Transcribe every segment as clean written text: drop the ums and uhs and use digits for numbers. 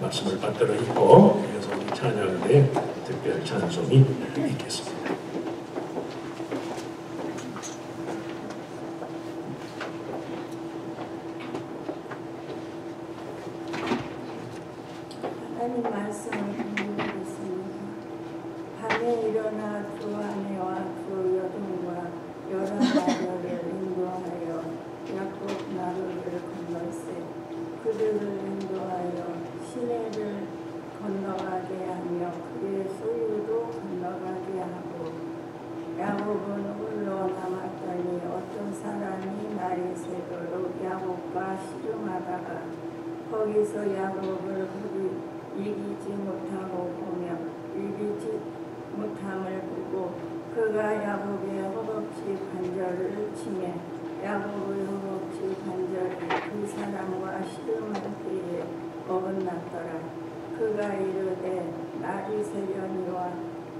말씀을 받들어 있고, 그래서 우리 찬양대 특별 찬송이 있겠습니다. 하나님 말씀을 공부하겠습니다. 밤에 일어나 두 아내와 두 여동과 여러 나라를 인도하여 야곱 나루를 건널세. 그들을 인도하여 시내를 건너가게 하며 그의 소유도 건너가게 하고, 야곱은 홀로 남았더니 어떤 사람이 날이 새도록 야곱과 씨름하다가 거기서 야곱을 이기지 못하고 보며 이기지 못함을 보고 그가 야곱의 허벅지 관절을 치매 야곱의 허벅지 관절이 그 사람과 씨름할 때에 어긋났더라. 그가 이르되 날이 새려니와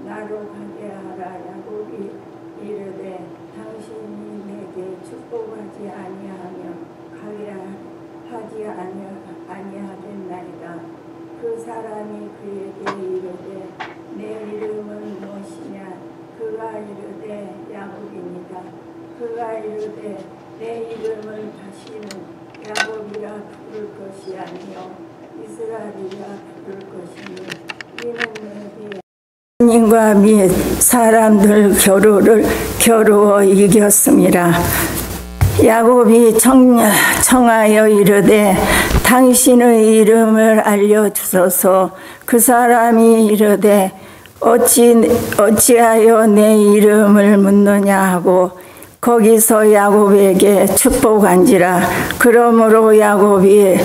나로 가게 하라. 야곱이 이르되 당신이 내게 축복하지 아니하며 가게 하지 아니하겠나이다. 그 사람이 그에게 이르되 내 이름은 무엇이냐? 그가 이르되 야곱이니라. 그가 이르되 내 이름을 다시는 야곱이라 부를 것이 아니요 이스라엘이라 부를 것이니 이는 내게 하나님과 및 사람들 겨루어 이겼음이라. 야곱이 청하여 이르되 당신의 이름을 알려주소서. 그 사람이 이르되 어찌하여 내 이름을 묻느냐 하고 거기서 야곱에게 축복한지라. 그러므로 야곱이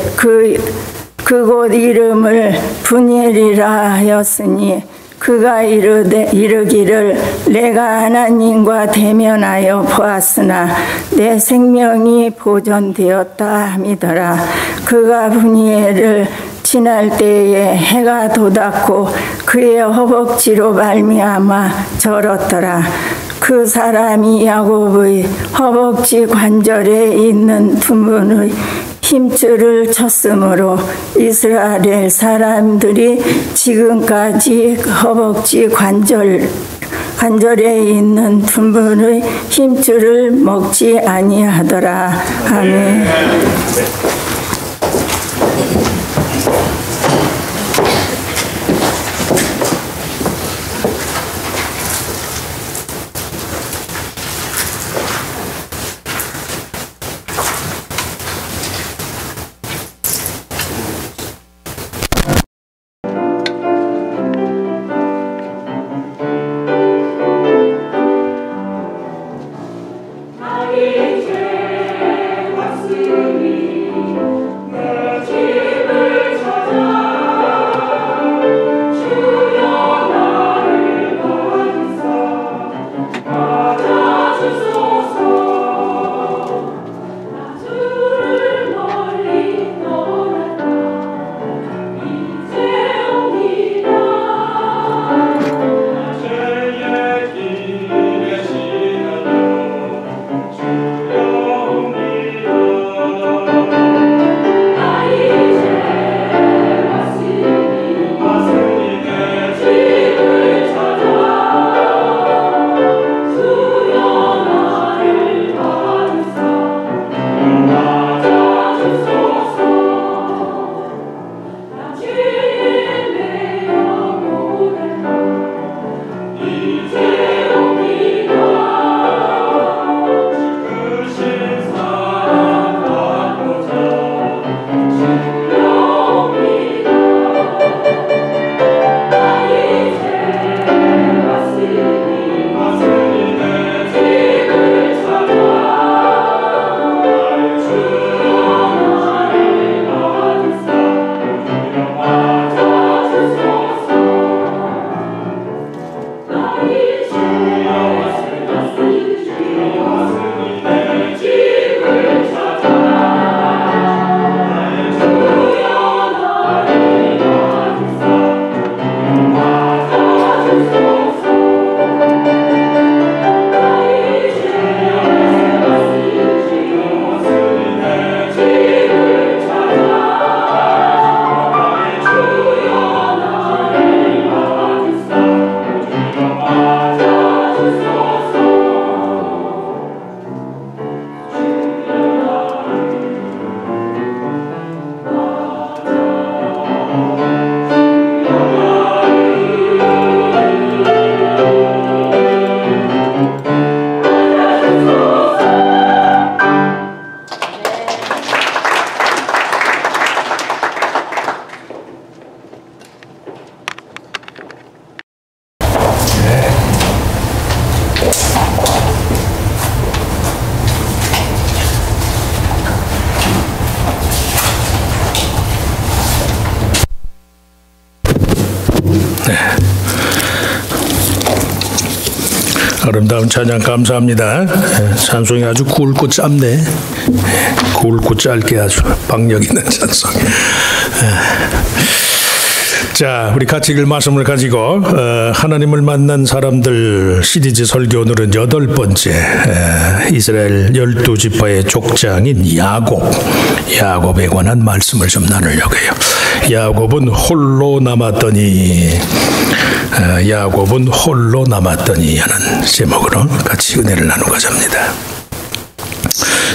그곳 이름을 브니엘이라 하였으니 그가 이르기를 내가 하나님과 대면하여 보았으나 내 생명이 보존되었다 함이더라. 그가 브니엘을 지날 때에 해가 돋았고 그의 허벅지로 말미암아 절었더라. 그 사람이 야곱의 허벅지 관절에 있는 둔문의 힘줄을 쳤으므로 이스라엘 사람들이 지금까지 허벅지 관절에 있는 둔문의 힘줄을 먹지 아니하더라. 아멘. 이제 왔으니 아름다운 찬양 감사합니다. 찬송이 아주 굵고 짧네. 굵고 짧게 아주 박력 있는 찬송. 자, 우리 같이 읽을 말씀을 가지고 하나님을 만난 사람들 시리즈 설교 오늘은 8번째 이스라엘 12지파의 족장인 야곱에 관한 말씀을 좀 나누려고 해요. 야곱은 홀로 남았더니 하는 제목으로 같이 은혜를 나누고자 합니다.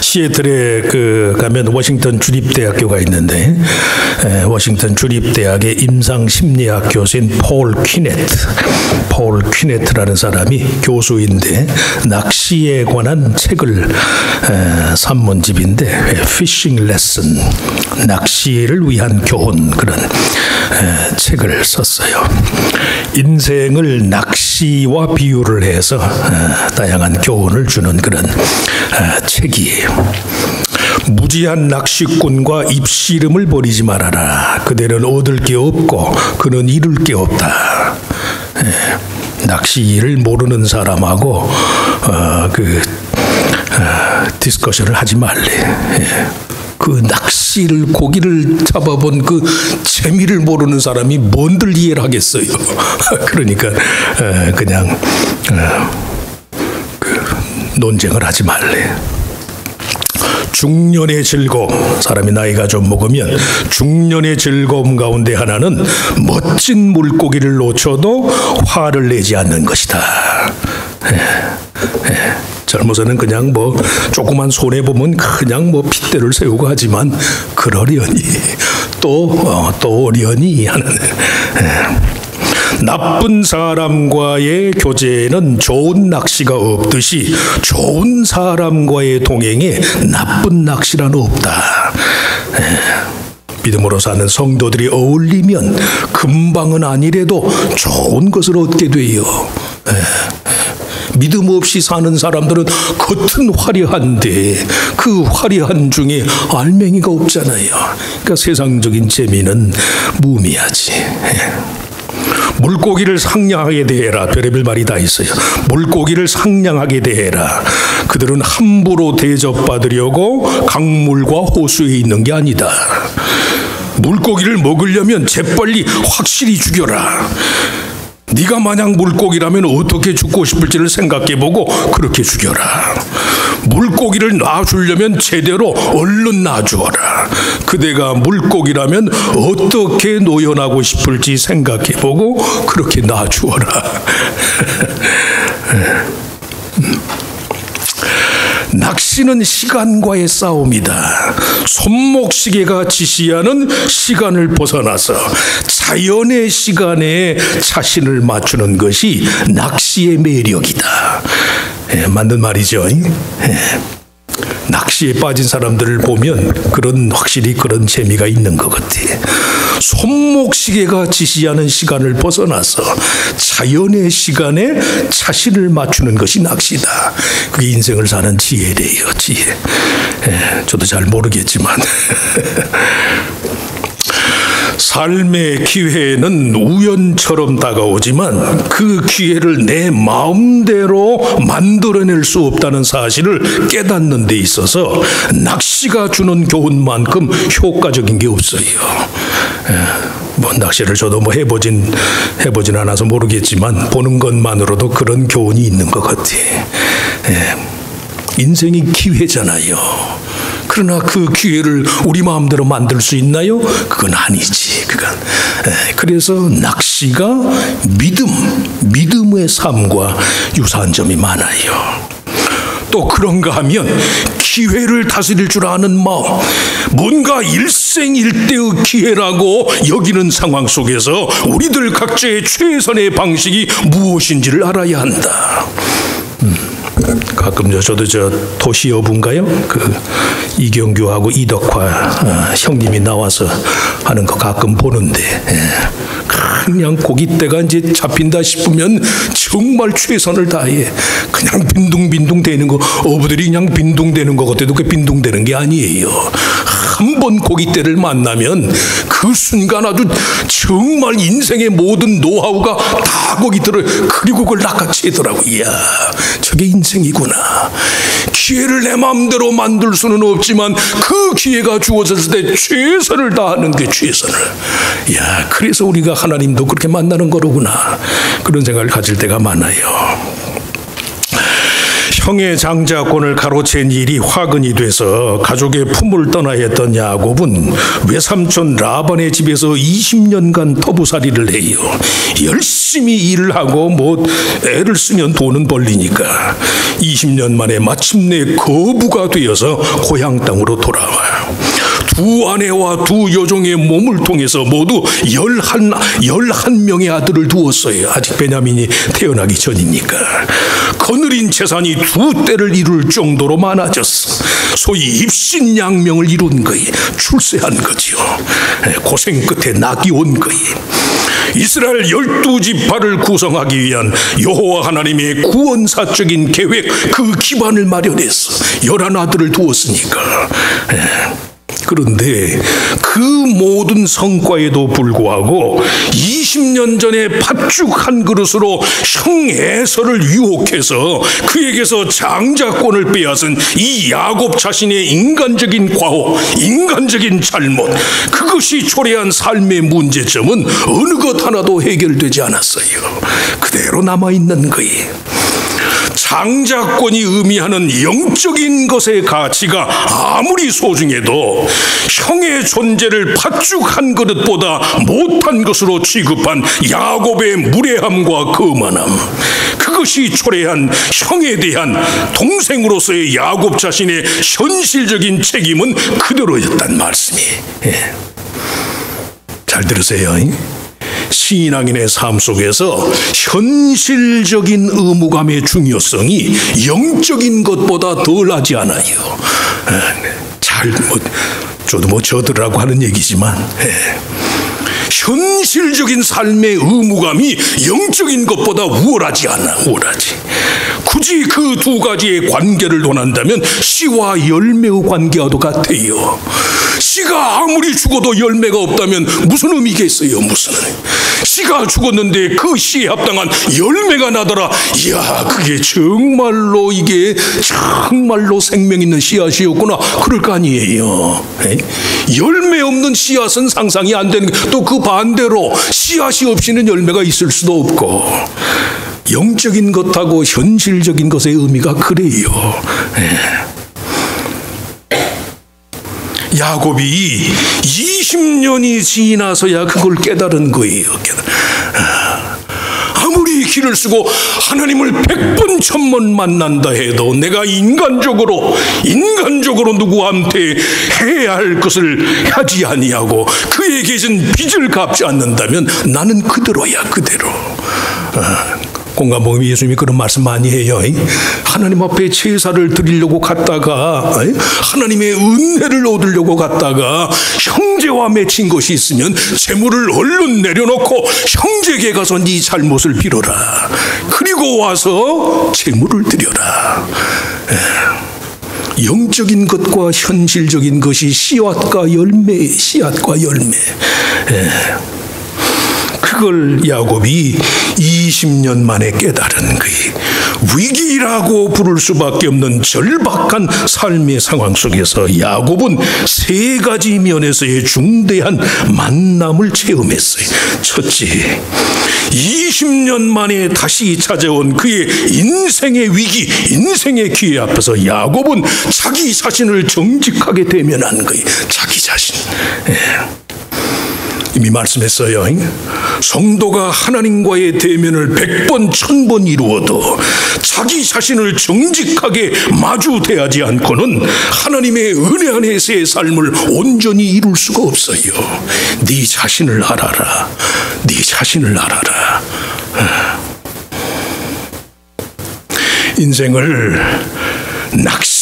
시애틀에 가면 워싱턴 주립대학교가 있는데 워싱턴 주립대학의 임상심리학 교수인 폴 퀴네트라는 사람이 교수인데 낚시에 관한 책을 산문집인데 피싱 레슨, 낚시를 위한 교훈, 그런 책을 썼어요. 인생을 낚시와 비유를 해서 다양한 교훈을 주는 그런 책이에요. 무지한 낚시꾼과 입씨름을 벌이지 말아라. 그대는 얻을 게 없고 그는 잃을 게 없다. 낚시를 모르는 사람하고 디스커션을 하지 말래. 그 낚시를, 고기를 잡아본 그 재미를 모르는 사람이 뭔들 이해를 하겠어요. 그러니까 그냥 논쟁을 하지 말래. 중년의 즐거움, 사람이 나이가 좀 먹으면 중년의 즐거움 가운데 하나는 멋진 물고기를 놓쳐도 화를 내지 않는 것이다. 젊어서는 그냥 조그만 손해 보면 그냥 핏대를 세우고 하지만 그러려니 또 오려니 하는. 나쁜 사람과의 교제에는 좋은 낚시가 없듯이 좋은 사람과의 동행에 나쁜 낚시란 없다. 믿음으로 사는 성도들이 어울리면 금방은 아니래도 좋은 것을 얻게 돼요. 믿음 없이 사는 사람들은 겉은 화려한데 그 화려한 중에 알맹이가 없잖아요. 그러니까 세상적인 재미는 무미하지. 물고기를 상냥하게 대해라. 별의별 말이 다 있어요. 물고기를 상냥하게 대해라. 그들은 함부로 대접받으려고 강물과 호수에 있는 게 아니다. 물고기를 먹으려면 재빨리 확실히 죽여라. 네가 만약 물고기라면 어떻게 죽고 싶을지를 생각해보고 그렇게 죽여라. 물고기를 놔주려면 제대로 얼른 놔주어라. 그대가 물고기라면 어떻게 노연하고 싶을지 생각해보고 그렇게 놔주어라. 낚시는 시간과의 싸움이다. 손목시계가 지시하는 시간을 벗어나서 자연의 시간에 자신을 맞추는 것이 낚시의 매력이다. 맞는 말이죠. 낚시에 빠진 사람들을 보면 확실히 그런 재미가 있는 것 같아. 손목시계가 지시하는 시간을 벗어나서 자연의 시간에 자신을 맞추는 것이 낚시다. 그게 인생을 사는 지혜래요, 지혜. 저도 잘 모르겠지만. 삶의 기회는 우연처럼 다가오지만 그 기회를 내 마음대로 만들어낼 수 없다는 사실을 깨닫는 데 있어서 낚시가 주는 교훈만큼 효과적인 게 없어요. 낚시를 저도 해보진 않아서 모르겠지만 보는 것만으로도 그런 교훈이 있는 것 같아. 인생이 기회잖아요. 그러나 그 기회를 우리 마음대로 만들 수 있나요? 그건 아니지. 그래서 낚시가 믿음의 삶과 유사한 점이 많아요. 또 그런가 하면 기회를 다스릴 줄 아는 마음, 뭔가 일생일대의 기회라고 여기는 상황 속에서 우리들 각자의 최선의 방식이 무엇인지를 알아야 한다. 가끔 저도 도시여부인가요? 이경규하고 이덕화 형님이 나와서 하는 거 가끔 보는데 그냥 고깃대가 이제 잡힌다 싶으면 정말 최선을 다해 그냥 빈둥빈둥 대는 거, 어부들이 그냥 빈둥대는 것 같아도 그 빈둥대는 게 아니에요. 한 번 고깃대를 만나면 그 순간 아주 정말 인생의 모든 노하우가 다 거기 들어, 그리고 그걸 낚아채더라고. 이야, 저게 인생이구나. 기회를 내 마음대로 만들 수는 없지만 그 기회가 주어졌을 때 최선을 다하는 게 최선을. 이야, 그래서 우리가 하나님도 그렇게 만나는 거로구나, 그런 생각을 가질 때가 많아요. 형의 장자권을 가로챈 일이 화근이 돼서 가족의 품을 떠나야 했던 야곱은 외삼촌 라반의 집에서 20년간 터부살이를 해요. 열심히 일을 하고 애를 쓰면 돈은 벌리니까 20년 만에 마침내 거부가 되어서 고향 땅으로 돌아와요. 두 아내와 두 여종의 몸을 통해서 모두 11명의 아들을 두었어요. 아직 베냐민이 태어나기 전이니까. 거느린 재산이 두 대를 이룰 정도로 많아졌어. 소위 입신양명을 이룬 거예요. 출세한 거지요. 고생 끝에 낙이 온 거예요. 이스라엘 12지파를 구성하기 위한 여호와 하나님의 구원사적인 계획, 그 기반을 마련했어. 11아들을 두었으니까. 그런데 그 모든 성과에도 불구하고 20년 전에 팥죽 한 그릇으로 형 에서를 유혹해서 그에게서 장자권을 빼앗은 이 야곱 자신의 인간적인 과오, 인간적인 잘못, 그것이 초래한 삶의 문제점은 어느 것 하나도 해결되지 않았어요. 그대로 남아있는 거예요. 장자권이 의미하는 영적인 것의 가치가 아무리 소중해도 형의 존재를 팥죽 한 그릇보다 못한 것으로 취급한 야곱의 무례함과 거만함, 그것이 초래한 형에 대한 동생으로서의 야곱 자신의 현실적인 책임은 그대로였단 말씀이에요. 잘 들으세요. 신앙인의 삶 속에서 현실적인 의무감의 중요성이 영적인 것보다 덜하지 않아요. 저도 저들라고 하는 얘기지만, 현실적인 삶의 의무감이 영적인 것보다 우월하지 않아. 우월하지. 굳이 그 두 가지의 관계를 논한다면 씨와 열매의 관계와도 같아요. 씨가 아무리 죽어도 열매가 없다면 무슨 의미겠어요? 무슨 씨가 죽었는데 그 씨에 합당한 열매가 나더라. 이야, 그게 정말로 이게 정말로 생명 있는 씨앗이었구나, 그럴 거 아니에요. 열매 없는 씨앗은 상상이 안 되는, 또 그 반대로 씨앗이 없이는 열매가 있을 수도 없고, 영적인 것하고 현실적인 것의 의미가 그래요. 야곱이 20년이 지나서야 그걸 깨달은 거예요. 아무리 길을 쓰고 하나님을 100번 1000번 만난다 해도 내가 인간적으로 누구한테 해야 할 것을 하지 아니하고 그에 계신 빚을 갚지 않는다면 나는 그대로야, 그대로. 공감복음이 예수님이 그런 말씀 많이 해요. 하나님 앞에 제사를 드리려고 갔다가, 하나님의 은혜를 얻으려고 갔다가 형제와 맺힌 것이 있으면 재물을 얼른 내려놓고 형제에게 가서 네 잘못을 빌어라. 그리고 와서 재물을 드려라. 영적인 것과 현실적인 것이 씨앗과 열매, 씨앗과 열매. 그걸 야곱이 20년 만에 깨달은 거예요. 위기라고 부를 수밖에 없는 절박한 삶의 상황 속에서 야곱은 세 가지 면에서의 중대한 만남을 체험했어요. 첫째, 20년 만에 다시 찾아온 그의 인생의 위기, 인생의 기회 앞에서 야곱은 자기 자신을 정직하게 대면한 거예요. 자기 자신. 이미 말씀했어요. 성도가 하나님과의 대면을 100번 1000번 이루어도 자기 자신을 정직하게 마주대하지 않고는 하나님의 은혜 안에서의 삶을 온전히 이룰 수가 없어요. 네 자신을 알아라. 네 자신을 알아라. 인생을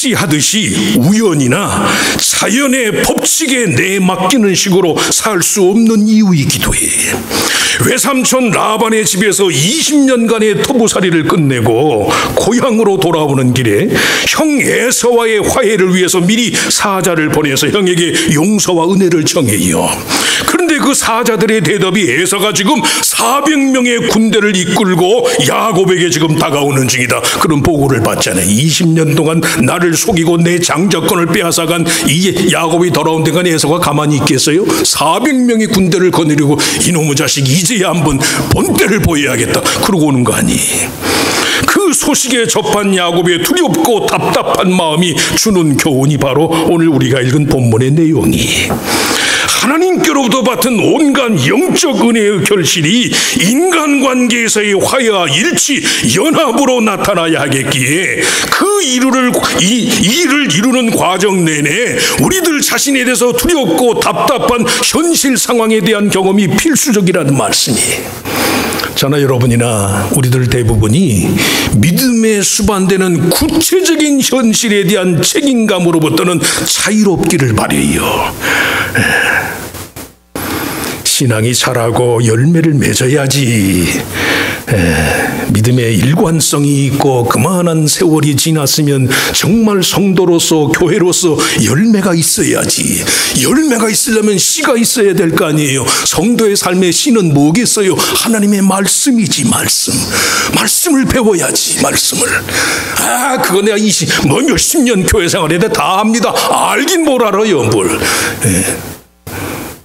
착시하듯이 우연이나 자연의 법칙에 내맡기는 식으로 살 수 없는 이유이기도 해. 외삼촌 라반의 집에서 20년간의 터부살이를 끝내고 고향으로 돌아오는 길에 형 에서와의 화해를 위해서 미리 사자를 보내서 형에게 용서와 은혜를 청해요. 그런데 그 사자들의 대답이 에서가 지금 400명의 군대를 이끌고 야곱에게 지금 다가오는 중이다, 그런 보고를 받잖아요. 20년 동안 나를 속이고 내 장자권을 빼앗아간 이 야곱이 돌아온 데간 에서가 가만히 있겠어요? 400명의 군대를 거느리고 이놈의 자식 이제야 한번 본때를 보여야겠다 그러고 오는 거 아니. 그 소식에 접한 야곱의 두렵고 답답한 마음이 주는 교훈이 바로 오늘 우리가 읽은 본문의 내용이, 하나님께로부터 받은 온갖 영적 은혜의 결실이 인간관계에서의 화해와 일치, 연합으로 나타나야 하겠기에 그 일을 이루는 과정 내내 우리들 자신에 대해서 두렵고 답답한 현실 상황에 대한 경험이 필수적이라는 말씀이에요. 저나 여러분이나 우리들 대부분이 믿음에 수반되는 구체적인 현실에 대한 책임감으로부터는 자유롭기를 바라요. 신앙이 자라고 열매를 맺어야지. 믿음의 일관성이 있고 그만한 세월이 지났으면 정말 성도로서 교회로서 열매가 있어야지. 열매가 있으려면 씨가 있어야 될 거 아니에요. 성도의 삶의 씨는 뭐겠어요? 하나님의 말씀이지. 말씀을 배워야지. 말씀을. 그거 내가 몇십 년 교회 생활에 다 압니다. 알긴 뭘 알아요, 뭘.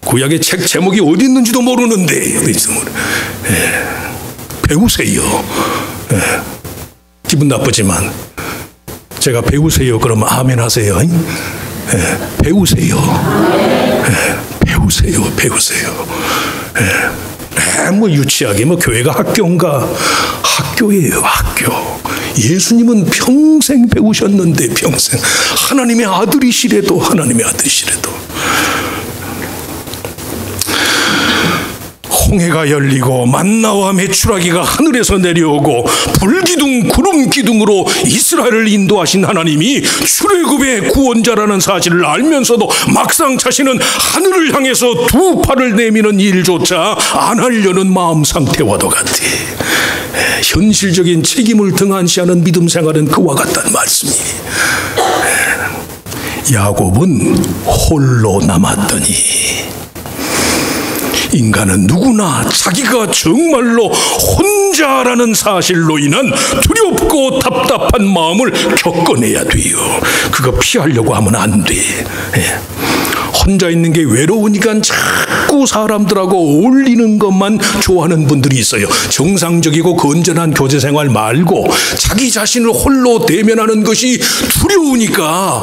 구약의 책 제목이 어디 있는지도 모르는데 배우세요. 기분 나쁘지만 제가 배우세요 그러면 아멘 하세요. 배우세요. 뭐 유치하게 뭐 교회가 학교인가? 학교예요, 학교. 예수님은 평생 배우셨는데, 평생. 하나님의 아들이시래도. 홍해가 열리고 만나와 메추라기가 하늘에서 내려오고 불기둥 구름기둥으로 이스라엘을 인도하신 하나님이 출애굽의 구원자라는 사실을 알면서도 막상 자신은 하늘을 향해서 두 팔을 내미는 일조차 안 하려는 마음 상태와도 같아. 현실적인 책임을 등한시하는 믿음 생활은 그와 같다는 말씀이. 야곱은 홀로 남았더니, 인간은 누구나 자기가 정말로 혼자라는 사실로 인한 두렵고 답답한 마음을 겪어내야 돼요. 그거 피하려고 하면 안 돼. 혼자 있는 게 외로우니까 자꾸 사람들하고 어울리는 것만 좋아하는 분들이 있어요. 정상적이고 건전한 교제 생활 말고 자기 자신을 홀로 대면하는 것이 두려우니까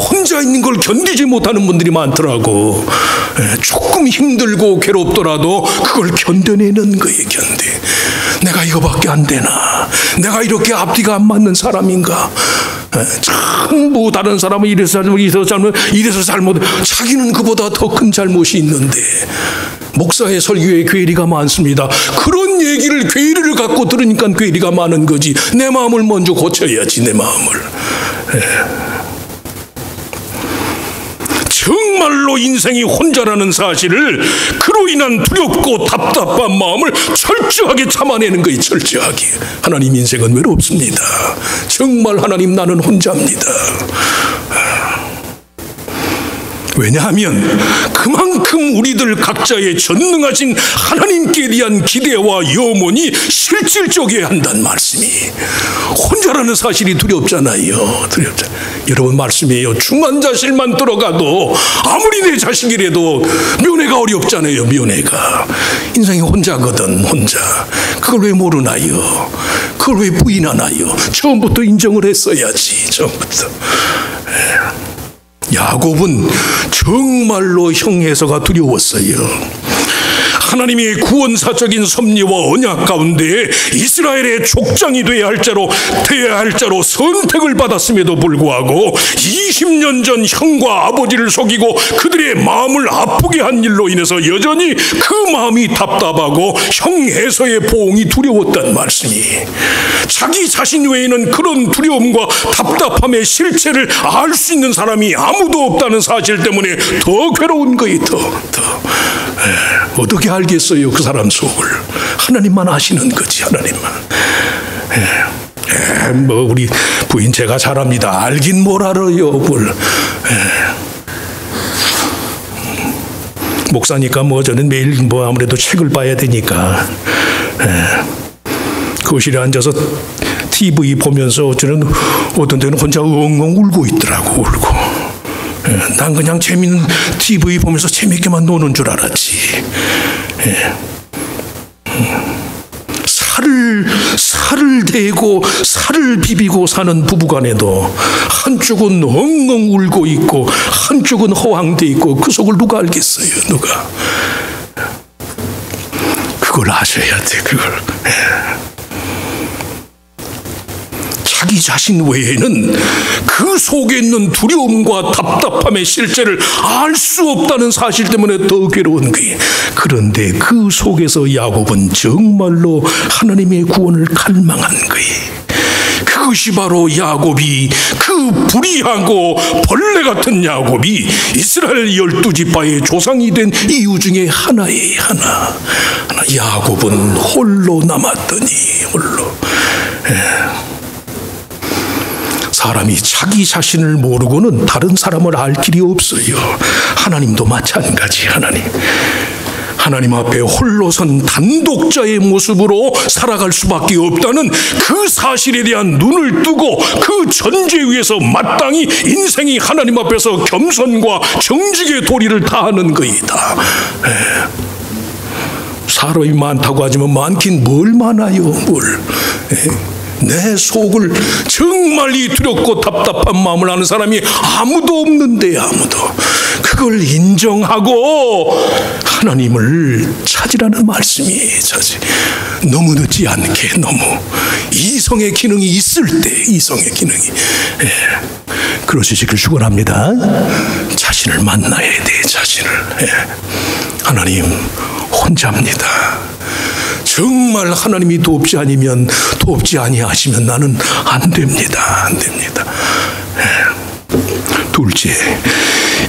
혼자 있는 걸 견디지 못하는 분들이 많더라고. 조금 힘들고 괴롭더라도 그걸 견뎌내는 거예요. 내가 이거밖에 안 되나? 내가 이렇게 앞뒤가 안 맞는 사람인가? 전부 다른 사람은 이래서 잘못, 자기는 그보다 더 큰 잘못이 있는데. 목사의 설교에 괴리가 많습니다. 그런 얘기를, 괴리를 갖고 들으니까 괴리가 많은 거지. 내 마음을 먼저 고쳐야지, 내 마음을. 정말로 인생이 혼자라는 사실을, 그로 인한 두렵고 답답한 마음을 철저하게 참아내는 거예요. 철저하게. 하나님 인생은 외롭습니다. 정말 하나님 나는 혼자입니다. 왜냐하면 그만큼 우리들 각자의 전능하신 하나님께 대한 기대와 염원이 실질적이어야 한다는 말씀이. 혼자라는 사실이 두렵잖아요. 여러분 말씀이에요. 중환자실만 들어가도 아무리 내 자식이라도 면회가 어렵잖아요. 면회가. 인생이 혼자거든. 혼자. 그걸 왜 모르나요? 그걸 왜 부인하나요? 처음부터 인정을 했어야지. 처음부터. 야곱은 정말로 형 에서가 두려웠어요. 하나님의 구원사적인 섭리와 언약 가운데 이스라엘의 족장이 돼야 할 자로 선택을 받았음에도 불구하고 20년 전 형과 아버지를 속이고 그들의 마음을 아프게 한 일로 인해서 여전히 그 마음이 답답하고 형 에서의 보응이 두려웠단 말씀이, 자기 자신 외에는 그런 두려움과 답답함의 실체를 알 수 있는 사람이 아무도 없다는 사실 때문에 더 괴로운 거예요. 어떻게 알겠어요? 그 사람 속을 하나님만 아시는 거지. 하나님만. 뭐 우리 부인 제가 잘합니다. 알긴 뭘 알아요. 뭘. 목사니까 뭐 저는 매일 뭐 아무래도 책을 봐야 되니까 거실에 앉아서 TV 보면서 저는 어떤 때는 혼자 엉엉 울고 있더라고. 울고. 난 그냥 재밌는 TV 보면서 재밌게만 노는 줄 알았지. 살을 대고 살을 비비고 사는 부부간에도 한쪽은 엉엉 울고 있고 한쪽은 허황돼 있고 그 속을 누가 알겠어요? 누가? 그걸 아셔야 돼. 그걸. 자기 자신 외에는 그 속에 있는 두려움과 답답함의 실체를 알 수 없다는 사실 때문에 더 괴로운 거예요. 그런데 그 속에서 야곱은 정말로 하나님의 구원을 갈망한 거예요. 그것이 바로 야곱이, 그 불의하고 벌레 같은 야곱이 이스라엘 12지파의 조상이 된 이유 중에 하나예요. 하나. 야곱은 홀로 남았더니 홀로. 사람이 자기 자신을 모르고는 다른 사람을 알 길이 없어요. 하나님도 마찬가지. 하나님 앞에 홀로 선 단독자의 모습으로 살아갈 수밖에 없다는 그 사실에 대한 눈을 뜨고 그 전제 위에서 마땅히 인생이 하나님 앞에서 겸손과 정직의 도리를 다하는 거이다. 사람이 많다고 하지만 많긴 뭘 많아요. 뭘. 내 속을 정말 이 두렵고 답답한 마음을 아는 사람이 아무도 없는데, 아무도. 그걸 인정하고 하나님을 찾으라는 말씀이 저지. 너무 늦지 않게, 너무 이성의 기능이 있을 때, 이성의 기능이. 그러시길 축원합니다. 자신을 만나야 돼, 자신을. 하나님 혼자입니다. 정말 하나님이 돕지 아니하시면 나는 안 됩니다. 둘째,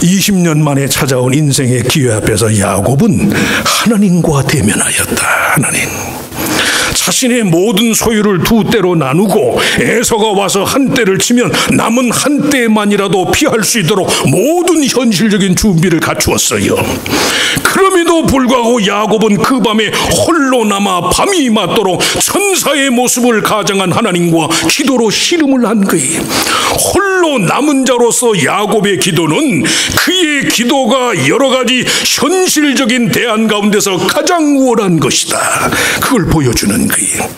20년 만에 찾아온 인생의 기회 앞에서 야곱은 하나님과 대면하였다. 하나님. 자신의 모든 소유를 두 때로 나누고 에서가 와서 한 때를 치면 남은 한 때만이라도 피할 수 있도록 모든 현실적인 준비를 갖추었어요. 그럼에도 불구하고 야곱은 그 밤에 홀로 남아 밤이 맞도록 천사의 모습을 가정한 하나님과 기도로 씨름을 한 거예요. 홀로 남은 자로서 야곱의 기도는 그의 기도가 여러 가지 현실적인 대안 가운데서 가장 우월한 것이다. 그걸 보여주는 거예요.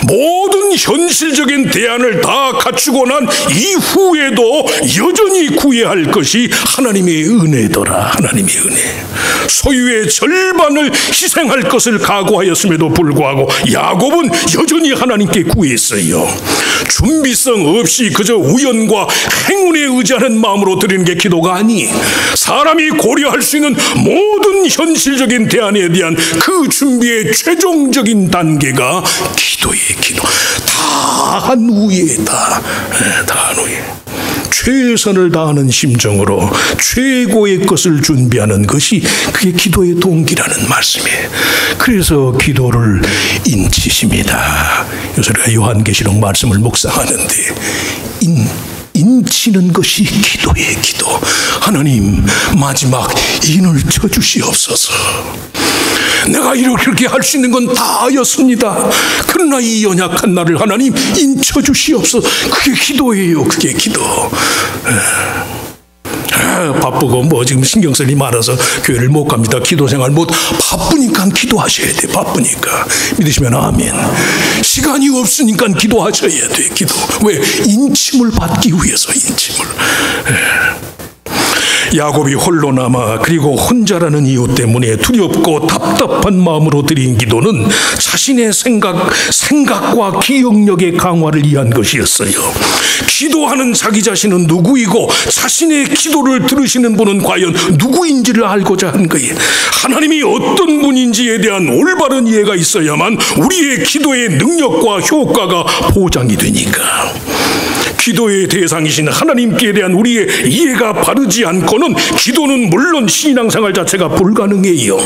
모든 현실적인 대안을 다 갖추고 난 이후에도 여전히 구해야 할 것이 하나님의 은혜더라. 하나님의 은혜. 소유의 절반을 희생할 것을 각오하였음에도 불구하고 야곱은 여전히 하나님께 구했어요. 준비성 없이 그저 우연과 행운에 의지하는 마음으로 드리는 게 기도가 아니, 사람이 고려할 수 있는 모든 현실적인 대안에 대한 그 준비의 최종적인 단계가 기도예요. 기도. 다 한 후에 다 한 후에 최선을 다하는 심정으로 최고의 것을 준비하는 것이 그게 기도의 동기라는 말씀이에요. 그래서 기도를 인치십니다. 요새 우리가 요한계시록 말씀을 묵상하는데 인치는 것이 기도의 기도. 하나님, 마지막 인을 쳐주시옵소서. 내가 이렇게 할 수 있는 건 다 하였습니다. 그러나 이 연약한 나를 하나님 인쳐주시옵소서. 그게 기도예요. 그게 기도. 바쁘고 뭐 지금 신경 쓸 일이 많아서 교회를 못 갑니다. 기도 생활 못. 바쁘니까 기도하셔야 돼. 바쁘니까. 믿으시면 아멘. 시간이 없으니까 기도하셔야 돼. 기도. 왜? 인침을 받기 위해서. 인침을. 야곱이 홀로 남아 그리고 혼자라는 이유 때문에 두렵고 답답한 마음으로 드린 기도는 자신의 생각과 기억력의 강화를 위한 것이었어요. 기도하는 자기 자신은 누구이고 자신의 기도를 들으시는 분은 과연 누구인지를 알고자 한 거예요. 하나님이 어떤 분인지에 대한 올바른 이해가 있어야만 우리의 기도의 능력과 효과가 보장이 되니까. 기도의 대상이신 하나님께 대한 우리의 이해가 바르지 않고는 기도는 물론 신앙생활 자체가 불가능해요.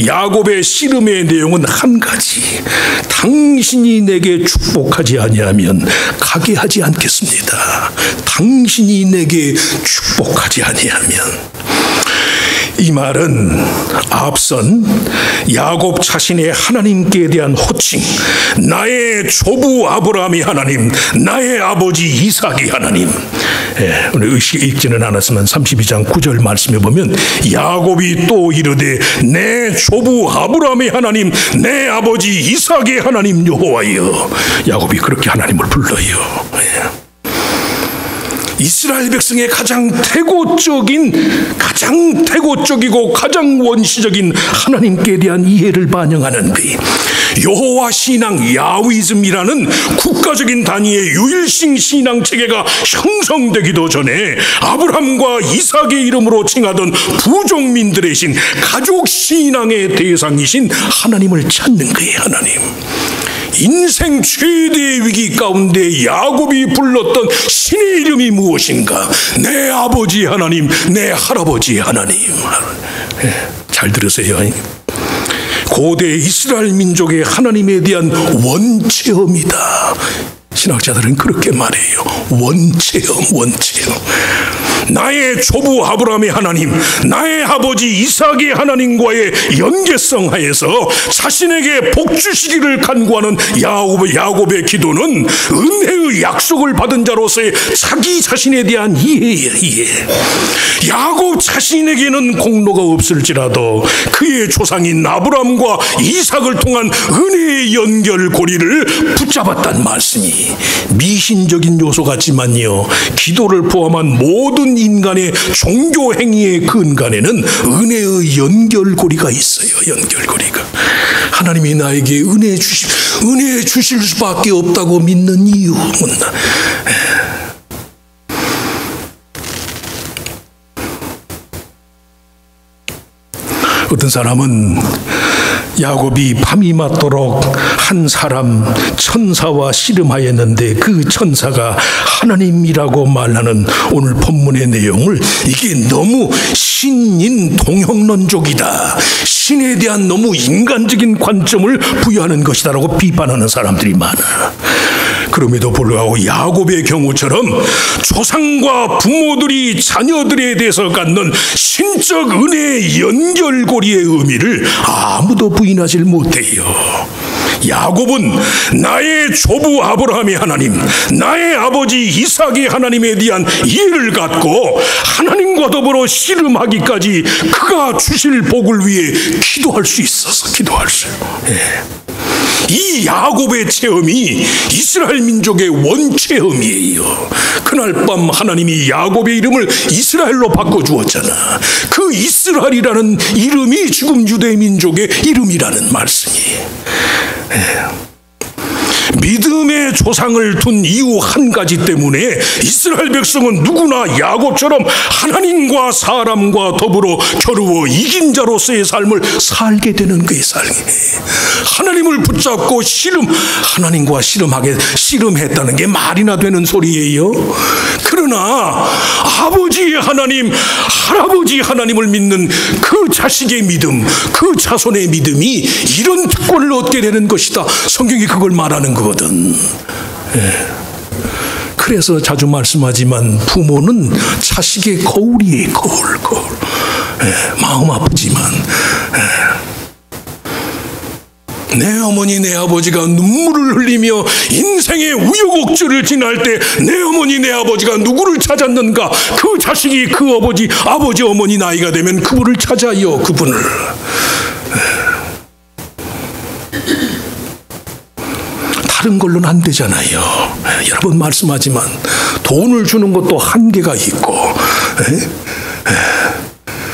야곱의 씨름의 내용은 한 가지: 당신이 내게 축복하지 아니하면 가게 하지 않겠습니다. 당신이 내게 축복하지 아니하면. 이 말은 앞선 야곱 자신의 하나님께 대한 호칭, 나의 조부 아브라함이 하나님, 나의 아버지 이삭이 하나님. 오늘 읽지는 않았지만 32장 9절 말씀에 보면 야곱이 또 이르되 내 조부 아브라함의 하나님, 내 아버지 이삭의 하나님 여호와여. 야곱이 그렇게 하나님을 불러요. 이스라엘 백성의 가장 태고적이고 가장 원시적인 하나님께 대한 이해를 반영하는 거예요. 여호와 신앙 야위즘이라는 국가적인 단위의 유일신 신앙 체계가 형성되기도 전에 아브라함과 이삭의 이름으로 칭하던 부족민들의 신, 가족 신앙의 대상이신 하나님을 찾는 거예요. 하나님. 인생 최대의 위기 가운데 야곱이 불렀던 신의 이름이 무엇인가? 내 아버지 하나님, 내 할아버지 하나님. 잘 들으세요. 고대 이스라엘 민족의 하나님에 대한 원체험이다. 신학자들은 그렇게 말해요. 원체험. 나의 조부 아브라함의 하나님, 나의 아버지 이삭의 하나님과의 연계성 하에서 자신에게 복 주시기를 간구하는 야곱의 기도는 은혜의 약속을 받은 자로서의 자기 자신에 대한 이해예요. 이해. 야곱 자신에게는 공로가 없을지라도 그의 조상인 아브라함과 이삭을 통한 은혜의 연결고리를 붙잡았단 말씀이 미신적인 요소 같지만요, 기도를 포함한 모든 인간의 종교 행위의 근간에는 은혜의 연결고리가 있어요. 연결고리가. 하나님이 나에게 은혜 주실 수밖에 없다고 믿는 이유는 어떤 사람은 야곱이 밤이 맞도록 한 사람 천사와 씨름하였는데 그 천사가 하나님이라고 말하는 오늘 본문의 내용을 이게 너무 신인 동형론적이다, 신에 대한 너무 인간적인 관점을 부여하는 것이다라고 비판하는 사람들이 많아. 그럼에도 불구하고 야곱의 경우처럼 조상과 부모들이 자녀들에 대해서 갖는 신적 은혜의 연결고리의 의미를 아무도 부인하지 못해요. 야곱은 나의 조부 아브라함의 하나님, 나의 아버지 이삭의 하나님에 대한 이해를 갖고 하나님과 더불어 씨름하기까지 그가 주실 복을 위해 기도할 수 있어서 이 야곱의 체험이 이스라엘 민족의 원체험이에요. 그날 밤 하나님이 야곱의 이름을 이스라엘로 바꿔주었잖아. 그 이스라엘이라는 이름이 지금 유대 민족의 이름이라는 말씀이에요. 믿음의 조상을 둔 이유 한 가지 때문에 이스라엘 백성은 누구나 야곱처럼 하나님과 사람과 더불어 겨루어 이긴 자로서의 삶을 살게 되는 거예요. 하나님을 붙잡고 하나님과 씨름했다는 게 말이나 되는 소리예요. 그러나 아버지 하나님, 할아버지 하나님을 믿는 그 자식의 믿음, 그 자손의 믿음이 이런 특권을 얻게 되는 것이다. 성경이 그걸 말하는 거거든. 그래서 자주 말씀하지만 부모는 자식의 거울이에요. 거울. 마음 아프지만 내 어머니 내 아버지가 눈물을 흘리며 인생의 우여곡절을 지날 때 내 어머니 내 아버지가 누구를 찾았는가? 그 자식이 그 아버지 어머니 나이가 되면 그분을 찾아요. 그분을. 다른 걸로는 안 되잖아요. 여러 번 말씀하지만 돈을 주는 것도 한계가 있고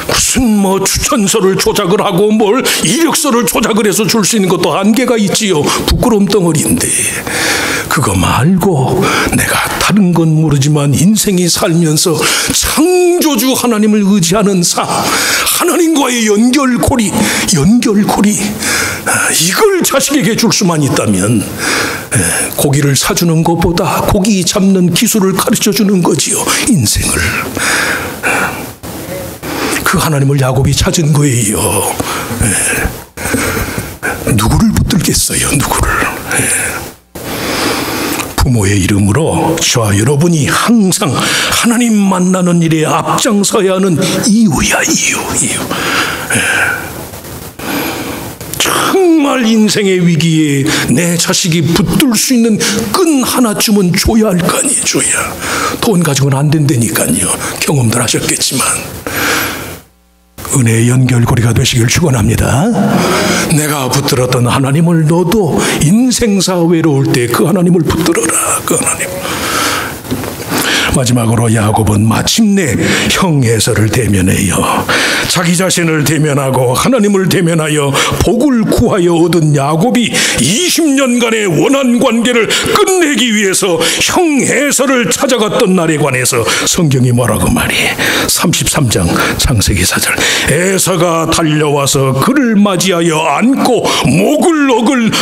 무슨 뭐 추천서를 조작을 하고 뭘 이력서를 조작을 해서 줄 수 있는 것도 한계가 있지요. 부끄러움 덩어리인데 그거 말고 내가 다른 건 모르지만 인생이 살면서 창조주 하나님을 의지하는 삶, 하나님과의 연결고리 이걸 자식에게 줄 수만 있다면 고기를 사주는 것보다 고기 잡는 기술을 가르쳐주는 거지요. 인생을. 그 하나님을 야곱이 찾은 거예요. 누구를 붙들겠어요? 누구를? 부모의 이름으로 저와 여러분이 항상 하나님 만나는 일에 앞장서야 하는 이유야. 이유. 정말 인생의 위기에 내 자식이 붙들 수 있는 끈 하나쯤은 줘야 할 거 아니에요. 줘야. 돈 가지고는 안 된다니까요. 경험들 하셨겠지만. 은혜의 연결고리가 되시길 축원합니다. 내가 붙들었던 하나님을 너도 인생사 외로울 때 그 하나님을 붙들어라. 그 하나님. 마지막으로 야곱은 마침내 형 에서를 대면해요. 자기 자신을 대면하고 하나님을 대면하여 복을 구하여 얻은 야곱이 20년간의 원한 관계를 끝내기 위해서 형 에서를 찾아갔던 날에 관해서 성경이 뭐라고 말해? 33장 창세기 4절. 에서가 달려와서 그를 맞이하여 안고 목을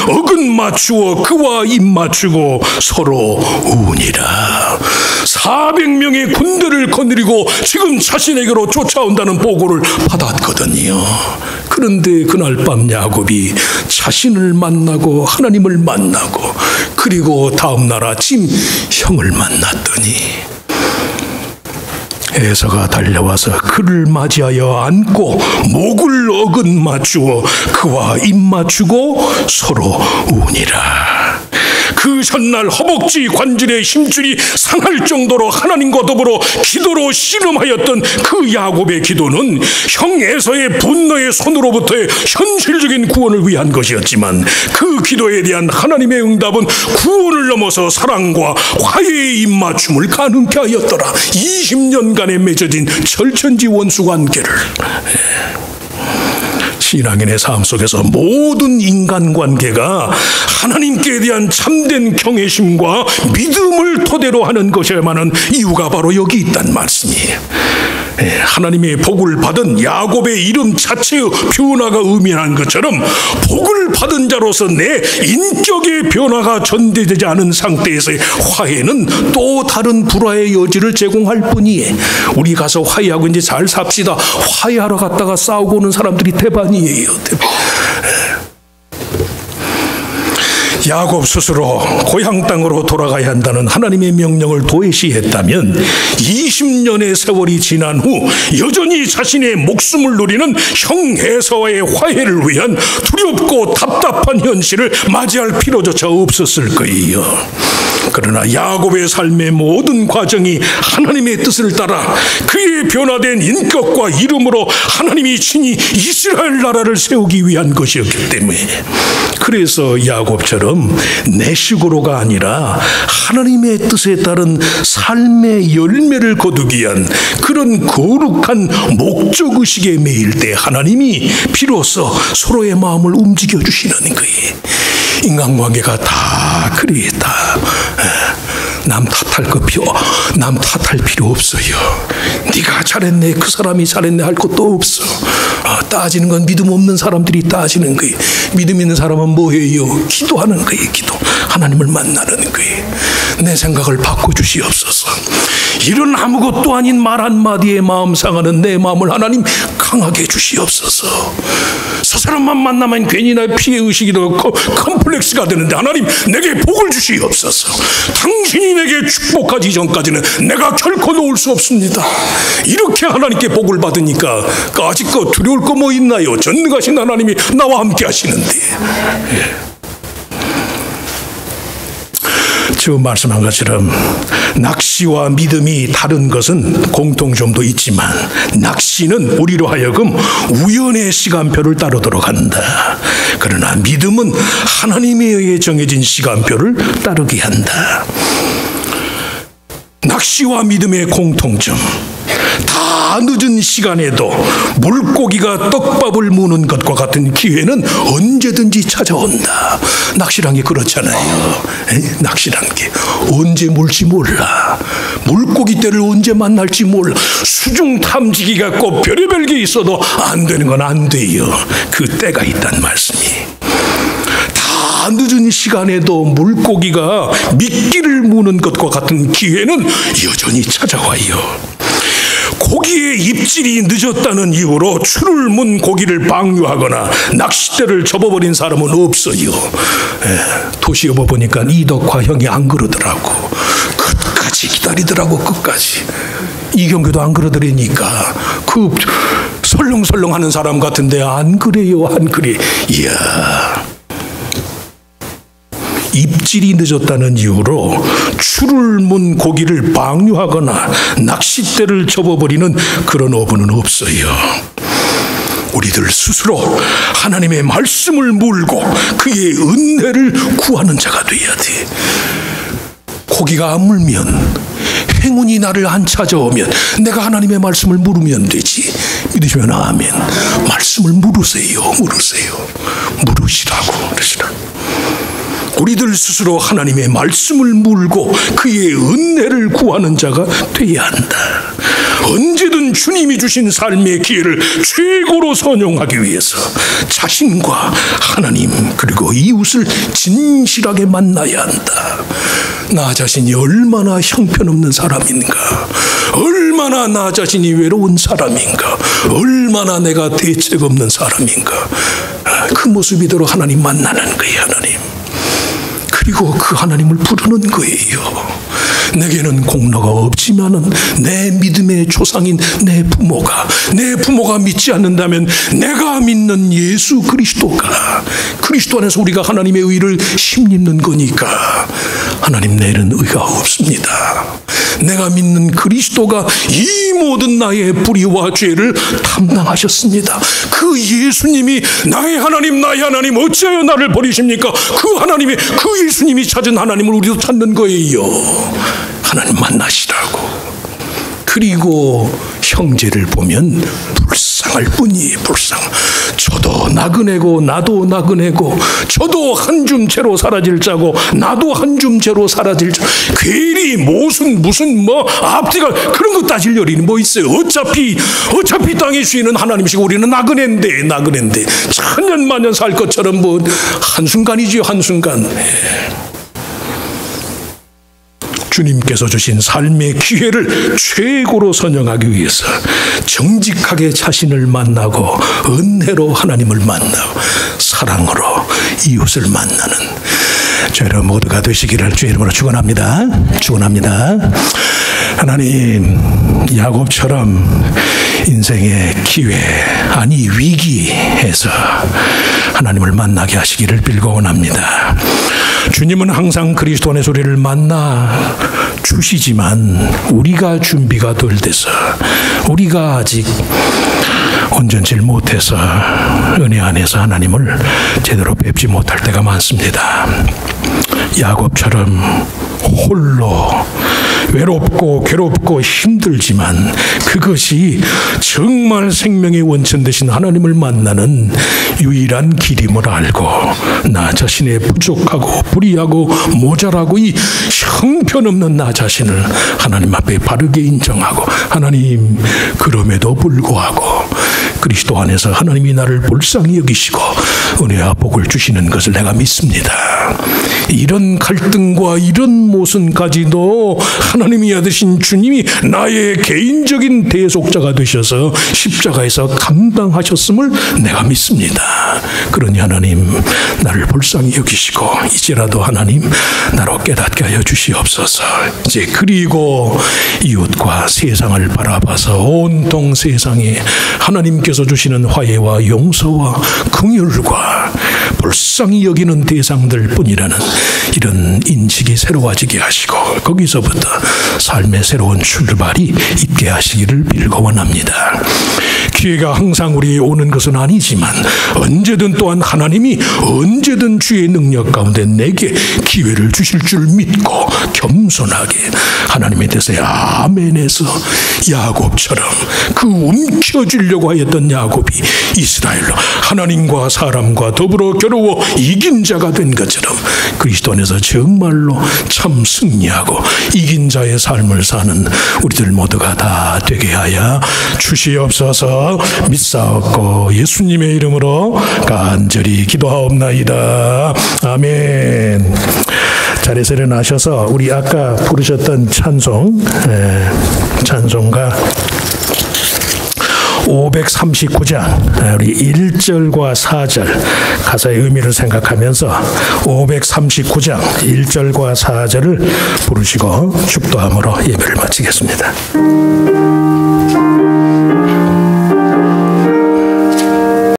어근 맞추어 그와 입 맞추고 서로 우니라. 400명의 군대를 거느리고 지금 자신에게로 쫓아온다는 보고를 받았거든요. 그런데 그날 밤 야곱이 자신을 만나고 하나님을 만나고 그리고 다음 날 아침 형을 만났더니 에서가 달려와서 그를 맞이하여 안고 목을 어근 맞추어 그와 입 맞추고 서로 우니라. 그 전날 허벅지 관절의 힘줄이 상할 정도로 하나님과 더불어 기도로 씨름하였던 그 야곱의 기도는 형 에서의 분노의 손으로부터의 현실적인 구원을 위한 것이었지만 그 기도에 대한 하나님의 응답은 구원을 넘어서 사랑과 화해의 입맞춤을 가능케 하였더라. 20년간에 맺어진 절천지 원수 관계를. 신앙인의 삶 속에서 모든 인간관계가 하나님께 대한 참된 경외심과 믿음을 토대로 하는 것이야만은 이유가 바로 여기 있단 말씀이에요. 하나님의 복을 받은 야곱의 이름 자체의 변화가 의미하는 것처럼 복을 받은 자로서 내 인격의 변화가 전제되지 않은 상태에서의 화해는 또 다른 불화의 여지를 제공할 뿐이에요. 우리 가서 화해하고 이제 잘 삽시다. 화해하러 갔다가 싸우고 오는 사람들이 대반이에요. 야곱 스스로 고향 땅으로 돌아가야 한다는 하나님의 명령을 도외시했다면 20년의 세월이 지난 후 여전히 자신의 목숨을 노리는 형 에서와의 화해를 위한 두렵고 답답한 현실을 맞이할 필요조차 없었을 거예요. 그러나 야곱의 삶의 모든 과정이 하나님의 뜻을 따라 그의 변화된 인격과 이름으로 하나님이 친히 이스라엘 나라를 세우기 위한 것이었기 때문에 그래서 야곱처럼 내 식으로가 아니라 하나님의 뜻에 따른 삶의 열매를 거두기 위한 그런 거룩한 목적의식에 매일 때 하나님이 비로소 서로의 마음을 움직여 주시는 거예요. 인간관계가 다 그래. 다 남 탓할 필요 없어요. 네가 잘했네, 그 사람이 잘했네 할 것도 없어. 따지는 건 믿음 없는 사람들이 따지는 거예요. 믿음 있는 사람은 뭐해요? 기도하는 거예요. 기도. 하나님을 만나는 거예요. 내 생각을 바꿔주시옵소서. 이런 아무것도 아닌 말 한마디에 마음 상하는 내 마음을 하나님 강하게 해주시옵소서. 저 사람만 만나면 괜히 나 피해의식이 더 컴플렉스가 되는데 하나님 내게 복을 주시옵소서. 당신이 내게 축복하기 전까지는 내가 결코 놓을 수 없습니다. 이렇게 하나님께 복을 받으니까 아직껏 두려울 거 뭐 있나요? 전능하신 하나님이 나와 함께 하시는데. 지금 말씀한 것처럼 낚시와 믿음이 다른 것은 공통점도 있지만 낚시는 우리로 하여금 우연의 시간표를 따르도록 한다. 그러나 믿음은 하나님에 의해 정해진 시간표를 따르게 한다. 낚시와 믿음의 공통점. 다 늦은 시간에도 물고기가 떡밥을 무는 것과 같은 기회는 언제든지 찾아온다. 낚시란 게 그렇잖아요. 낚시란 게 언제 물지 몰라. 물고기 떼를 언제 만날지 몰라. 수중 탐지기가 꼭 별의별 게 있어도 안 되는 건 안 돼요. 그 때가 있단 말씀이. 다 늦은 시간에도 물고기가 미끼를 무는 것과 같은 기회는 여전히 찾아와요. 고기의 입질이 늦었다는 이유로 추를 문 고기를 방류하거나 낚싯대를 접어버린 사람은 없어요. 도시여보 보니까 이덕화 형이 안 그러더라고. 끝까지 기다리더라고. 끝까지. 이경규도 안 그러더라니까. 그 설렁설렁 하는 사람 같은데 안 그래요. 안 그래. 이야, 입질이 늦었다는 이유로 추를 문 고기를 방류하거나 낚싯대를 접어버리는 그런 어부는 없어요. 우리들 스스로 하나님의 말씀을 물고 그의 은혜를 구하는 자가 돼야 돼. 고기가 안 물면, 행운이 나를 안 찾아오면 내가 하나님의 말씀을 물으면 되지. 믿으시면 아멘. 말씀을 물으세요. 물으시라고. 우리들 스스로 하나님의 말씀을 물고 그의 은혜를 구하는 자가 되어야 한다. 언제든 주님이 주신 삶의 기회를 최고로 선용하기 위해서 자신과 하나님 그리고 이웃을 진실하게 만나야 한다. 나 자신이 얼마나 형편없는 사람인가, 얼마나 나 자신이 외로운 사람인가, 얼마나 내가 대책 없는 사람인가, 그 모습이대로 하나님 만나는 거예요. 하나님. 그리고 그 하나님을 부르는 거예요. 내게는 공로가 없지만은 내 믿음의 조상인 내 부모가 믿지 않는다면 내가 믿는 예수 그리스도가, 그리스도 안에서 우리가 하나님의 의를 심입는 거니까 하나님 내일은 의가 없습니다. 내가 믿는 그리스도가 이 모든 나의 불의와 죄를 담당하셨습니다. 그 예수님이 나의 하나님 어찌하여 나를 버리십니까? 그 하나님이, 그 예수님이 찾은 하나님을 우리도 찾는 거예요. 하나님 만나시라고. 그리고 형제를 보면 불쌍할 뿐이에요. 저도 나그네고 나도 나그네고, 저도 한 줌 채로 사라질 자고 나도 한 줌 채로 사라질 자. 괜히 무슨 앞뒤가 그런 거 따질 여리는 뭐 있어요. 어차피 땅에 주인은 하나님이시고 우리는 나그네인데 천년만년 살 것처럼 뭐 한순간이지요. 한순간. 주님께서 주신 삶의 기회를 최고로 선영하기 위해서 정직하게 자신을 만나고 은혜로 하나님을 만나고 사랑으로 이웃을 만나는 저희들 모두가 되시기를 주의 이름으로 축원합니다. 하나님, 야곱처럼 인생의 기회 아니 위기에서 하나님을 만나게 하시기를 빌고 원합니다. 주님은 항상 그리스도 안에서 우리를 만나 주시지만 우리가 준비가 덜 돼서, 우리가 아직 온전치 못해서 은혜 안에서 하나님을 제대로 뵙지 못할 때가 많습니다. 야곱처럼 홀로 외롭고 괴롭고 힘들지만 그것이 정말 생명의 원천 되신 하나님을 만나는 유일한 길임을 알고 나 자신의 부족하고 불의하고 모자라고 이 형편없는 나 자신을 하나님 앞에 바르게 인정하고, 하나님 그럼에도 불구하고 그리스도 안에서 하나님이 나를 불쌍히 여기시고 은혜와 복을 주시는 것을 내가 믿습니다. 이런 갈등과 이런 모순까지도 하나님이 되신 주님이 나의 개인적인 대속자가 되셔서 십자가에서 감당하셨음을 내가 믿습니다. 그러니 하나님 나를 불쌍히 여기시고 이제라도 하나님 나로 깨닫게 하여 주시옵소서. 이제 그리고 이웃과 세상을 바라봐서 온통 세상에 하나님께서 주시는 화해와 용서와 긍휼과 불쌍히 여기는 대상들 뿐이라는 이런 인식이 새로워지게 하시고 거기서부터 삶의 새로운 출발이 있게 하시기를 빌고 원합니다. 기회가 항상 우리에게 오는 것은 아니지만 언제든 또한 하나님이 언제든 주의 능력 가운데 내게 기회를 주실 줄 믿고 겸손하게 하나님에 대해서 아멘해서 야곱처럼 그 움켜쥐려고 하였던 야곱이 이스라엘로 하나님과 사람과 더불어 겨루어 이긴 자가 된 것처럼 그리스도 안에서 정말로 참 승리하고 이긴 자의 삶을 사는 우리들 모두가 다 되게 하여 주시옵소서. 믿사옵고 예수님의 이름으로 간절히 기도하옵나이다. 아멘. 자리에서 일어나셔서 우리 아까 부르셨던 찬송가 539장 우리 1절과 4절 가사의 의미를 생각하면서 539장 1절과 4절을 부르시고 축도함으로 예배를 마치겠습니다.